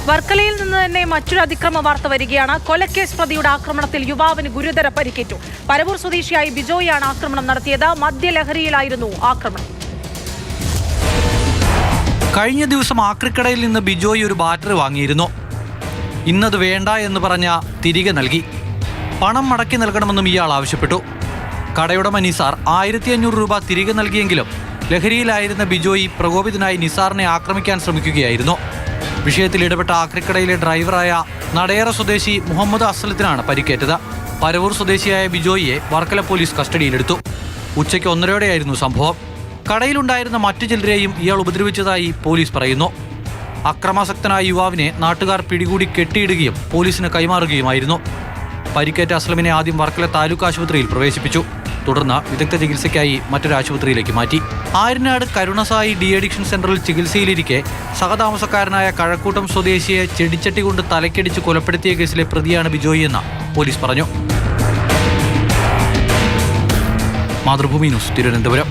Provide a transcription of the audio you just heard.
വർക്കലയിൽ നിന്ന് തന്നെ മറ്റൊരു അതിക്രമ വാർത്ത വരികയാണ്. കൊലക്കേസ് പ്രതിയുടെ ആക്രമണത്തിൽ യുവാവിന് ഗുരുതര പരിക്കേറ്റു. പരവൂർ സ്വദേശിയായി ബിജോയാണ് ആക്രമണം നടത്തിയത്. മദ്യലഹരിയിലായിരുന്നു ആക്രമണം. കഴിഞ്ഞ ദിവസം ആക്രിക്കടയിൽ നിന്ന് ബിജോയ് ഒരു ബാറ്ററി വാങ്ങിയിരുന്നു. ഇന്നത് വേണ്ട എന്ന് പറഞ്ഞ തിരികെ നൽകി. പണം മടക്കി നൽകണമെന്നും ഇയാൾ ആവശ്യപ്പെട്ടു. കടയുടമ നിസാർ 1500 രൂപ തിരികെ നൽകിയെങ്കിലും ലഹരിയിലായിരുന്ന ബിജോയ് പ്രകോപിതനായി നിസാറിനെ ആക്രമിക്കാൻ ശ്രമിക്കുകയായിരുന്നു. വിഷയത്തിൽ ഇടപെട്ട ആക്രിക്കടയിലെ ഡ്രൈവറായ നടേറ സ്വദേശി മുഹമ്മദ് അസ്ലത്തിനാണ് പരിക്കേറ്റത്. പരവൂർ സ്വദേശിയായ ബിജോയിയെ വർക്കല പോലീസ് കസ്റ്റഡിയിലെടുത്തു. ഉച്ചയ്ക്ക് 1:30 സംഭവം. കടയിലുണ്ടായിരുന്ന മറ്റു ചിലരെയും ഇയാൾ ഉപദ്രവിച്ചതായി പോലീസ് പറയുന്നു. അക്രമാസക്തനായ യുവാവിനെ നാട്ടുകാർ പിടികൂടി കെട്ടിയിടുകയും പോലീസിന് കൈമാറുകയുമായിരുന്നു. പരിക്കേറ്റ അസ്ലമിനെ ആദ്യം വർക്കല താലൂക്ക് ആശുപത്രിയിൽ പ്രവേശിപ്പിച്ചു. തുടർന്ന് വിദഗ്ധ ചികിത്സയ്ക്കായി മറ്റൊരു ആശുപത്രിയിലേക്ക് മാറ്റി. ആര്യനാട് കരുണസായി ഡി അഡിക്ഷൻ സെന്ററിൽ ചികിത്സയിലിരിക്കെ സഹതാമസക്കാരനായ കഴക്കൂട്ടം സ്വദേശിയെ ചെടിച്ചട്ടി കൊണ്ട് തലക്കടിച്ച് കൊലപ്പെടുത്തിയ കേസിലെ പ്രതിയാണ് ബിജോയ് എന്ന് പോലീസ് പറഞ്ഞു. മാതൃഭൂമി ന്യൂസ്, തിരുവനന്തപുരം.